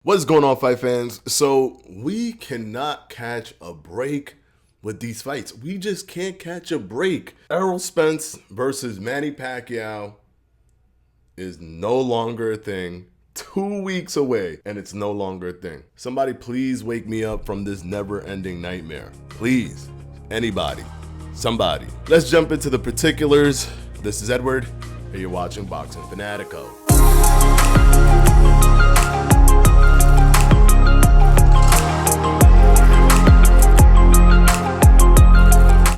What's going on, fight fans? So we cannot catch a break with these fights. We just can't catch a break. Errol Spence versus Manny Pacquiao is no longer a thing. 2 weeks away, and it's no longer a thing. Somebody please wake me up from this never-ending nightmare. Please. Anybody. Somebody. Let's jump into the particulars. This is Edward, and you're watching Boxing Fanatico.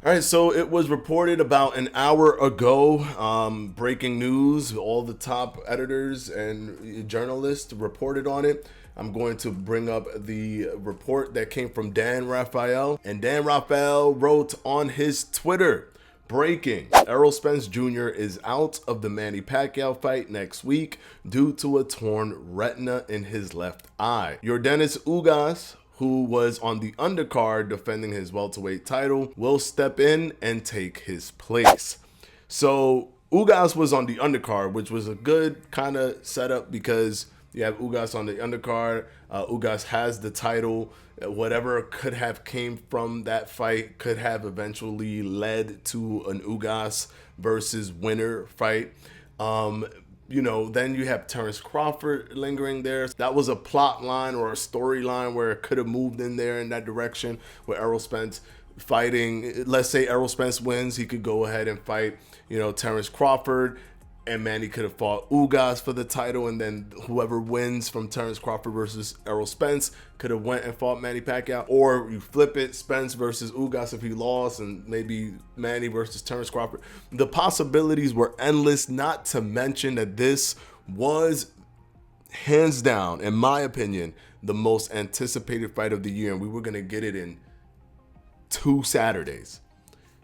All right, so it was reported about an hour ago, breaking news. All the top editors and journalists reported on it. I'm going to bring up the report that came from Dan Raphael. And Dan Raphael wrote on his Twitter, breaking, Errol Spence Jr. is out of the Manny Pacquiao fight next week due to a torn retina in his left eye. Yordenis Ugas, who was on the undercard defending his welterweight title, will step in and take his place. So Ugas was on the undercard, which was a good kind of setup because you have Ugas on the undercard. Ugas has the title. Whatever could have came from that fight could have eventually led to an Ugas versus winner fight. Then you have Terrence Crawford lingering there. That was a plot line or a storyline where it could have moved in there in that direction with Errol Spence fighting. Let's say Errol Spence wins, he could go ahead and fight, Terrence Crawford, and Manny could have fought Ugas for the title, and then whoever wins from Terrence Crawford versus Errol Spence could have went and fought Manny Pacquiao. Or you flip it, Spence versus Ugas if he lost, and maybe Manny versus Terrence Crawford. The possibilities were endless, not to mention that this was, hands down, in my opinion, the most anticipated fight of the year, and we were going to get it in 2 Saturdays.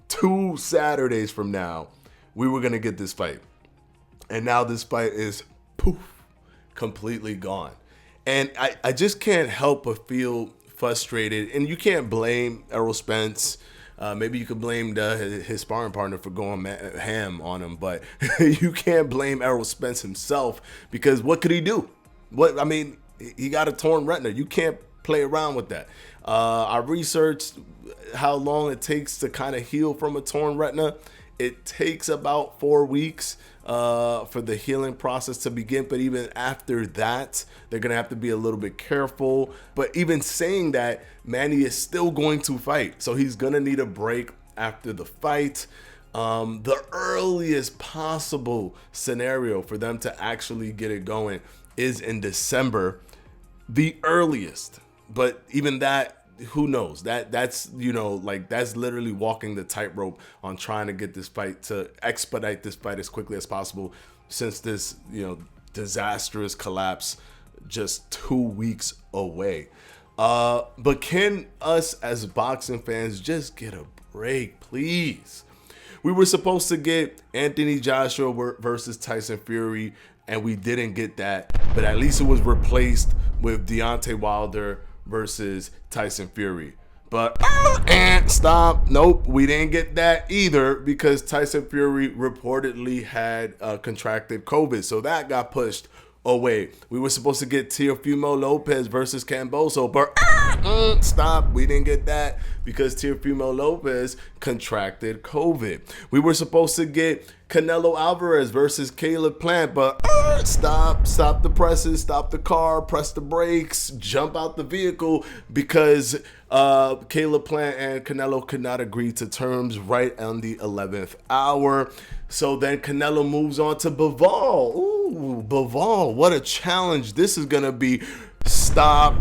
2 Saturdays from now, we were going to get this fight. And now this fight is completely gone. And I just can't help but feel frustrated. And you can't blame Errol Spence. Maybe you could blame his sparring partner for going ham on him. But you can't blame Errol Spence himself, because what could he do? He got a torn retina. You can't play around with that. I researched how long it takes to kind of heal from a torn retina. It takes about 4 weeks for the healing process to begin. But even after that, they're going to have to be a little bit careful. But even saying that, Manny is still going to fight. So he's going to need a break after the fight. The earliest possible scenario for them to actually get it going is in December. The earliest. But even that, who knows? That's literally walking the tightrope on trying to get this fight, to expedite this fight as quickly as possible, since this disastrous collapse just 2 weeks away. But can us as boxing fans just get a break, please? We were supposed to get Anthony Joshua versus Tyson Fury, and we didn't get that. But at least it was replaced with Deontay Wilder versus Tyson Fury. But stop. Nope, we didn't get that either, because Tyson Fury reportedly had contracted COVID. So that got pushed away. We were supposed to get Teofimo Lopez versus Camboso, but stop. We didn't get that because Teofimo Lopez contracted COVID. We were supposed to get Canelo Alvarez versus Caleb Plant, but stop the presses, stop the car, press the brakes, jump out the vehicle, because Caleb Plant and Canelo could not agree to terms right on the 11th hour. So then Canelo moves on to Bivol. Ooh, Bivol, what a challenge this is gonna be. Stop,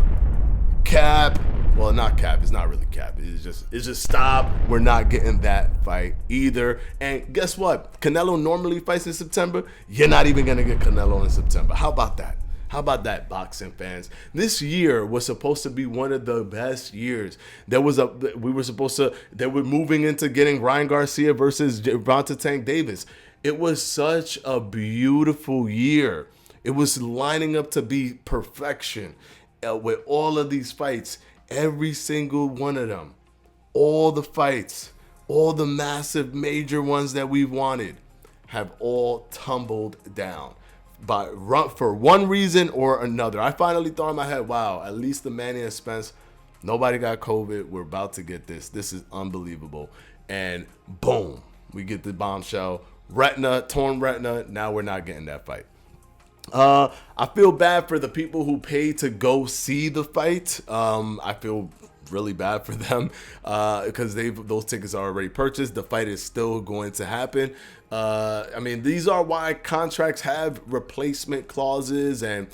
cap. Well, not cap. It's not really cap. It's just stop. We're not getting that fight either. And guess what? Canelo normally fights in September. You're not even gonna get Canelo in September. How about that? How about that, boxing fans? This year was supposed to be one of the best years. They were moving into getting Ryan Garcia versus Gervonta Tank Davis. It was such a beautiful year. It was lining up to be perfection with all of these fights, every single one of them, all the fights, all the massive major ones that we wanted have all tumbled down. for one reason or another. I finally thought in my head, wow, at least the Manny and Spence, nobody got COVID. We're about to get this. This is unbelievable. And boom, we get the bombshell. Torn retina. Now we're not getting that fight. I feel bad for the people who paid to go see the fight. I feel really bad for them because those tickets are already purchased. The fight is still going to happen. I mean, these are why contracts have replacement clauses and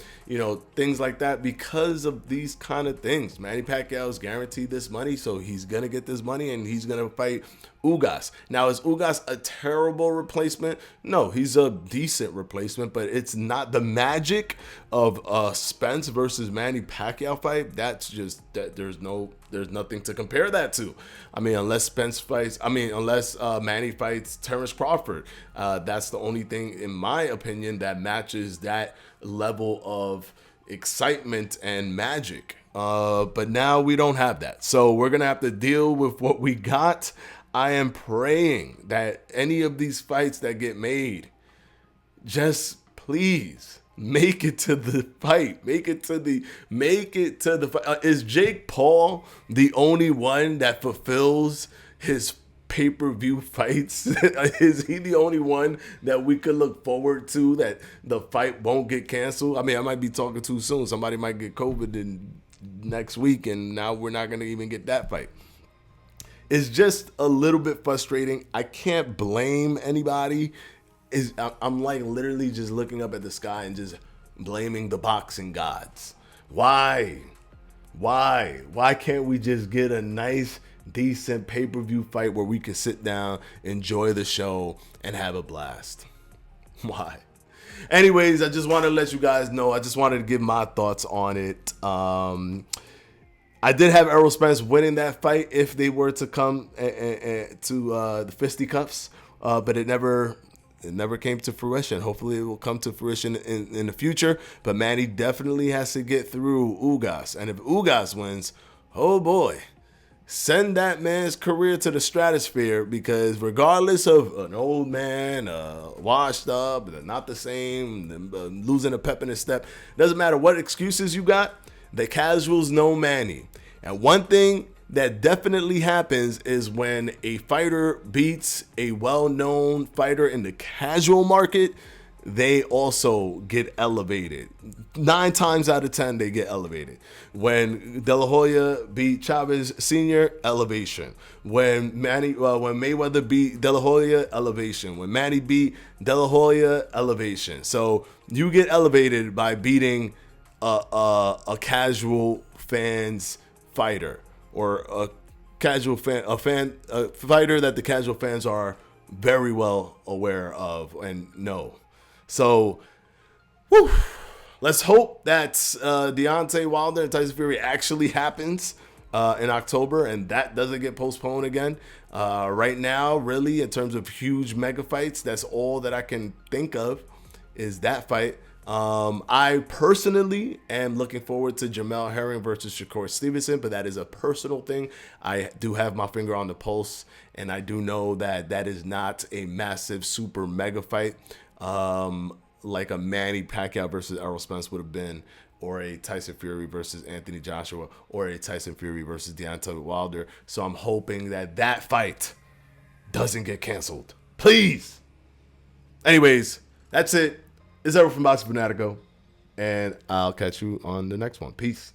things like that, because of these kind of things. Manny Pacquiao is guaranteed this money, so he's gonna get this money and he's gonna fight Ugas. Now, is Ugas a terrible replacement? No, he's a decent replacement, but it's not the magic of Spence versus Manny Pacquiao fight. That's just that there's nothing to compare that to. I mean, unless Manny fights Terrence Crawford, that's the only thing, in my opinion, that matches that level of excitement and magic. But now we don't have that, so we're gonna have to deal with what we got. I am praying that any of these fights that get made, just please make it to the fight. Make it to the fight. Is Jake Paul the only one that fulfills his pay-per-view fights? Is he the only one that we could look forward to, that the fight won't get canceled? I mean, I might be talking too soon. Somebody might get COVID next week, and now we're not going to even get that fight. It's just a little bit frustrating. I can't blame anybody. I'm like literally just looking up at the sky and just blaming the boxing gods. Why can't we just get a nice, decent pay-per-view fight where we can sit down, enjoy the show, and have a blast? Why? Anyways, I just want to let you guys know. I just wanted to give my thoughts on it. I did have Errol Spence winning that fight if they were to come to the fisticuffs, but it never came to fruition. Hopefully it will come to fruition in the future, but Manny definitely has to get through Ugas. And if Ugas wins, oh boy, send that man's career to the stratosphere, because regardless of an old man, washed up, not the same, losing a pep in his step, doesn't matter what excuses you got, the casuals know Manny. And one thing that definitely happens is when a fighter beats a well-known fighter in the casual market, they also get elevated. 9 times out of 10, they get elevated. When De La Hoya beat Chavez Sr., elevation. When Mayweather beat De La Hoya, elevation. When Manny beat De La Hoya, elevation. So you get elevated by beating a casual fans fighter, or a fighter that the casual fans are very well aware of and know. So, let's hope that Deontay Wilder and Tyson Fury actually happens in October, and that doesn't get postponed again. Right now, really, in terms of huge mega fights, that's all that I can think of is that fight. I personally am looking forward to Jamel Herring versus Shakur Stevenson, but that is a personal thing. I do have my finger on the pulse, and I do know that that is not a massive, super mega fight like a Manny Pacquiao versus Errol Spence would have been, or a Tyson Fury versus Anthony Joshua, or a Tyson Fury versus Deontay Wilder. So I'm hoping that that fight doesn't get canceled. Please. Anyways, that's it. It's Errol from Boxing Fanatico, and I'll catch you on the next one. Peace.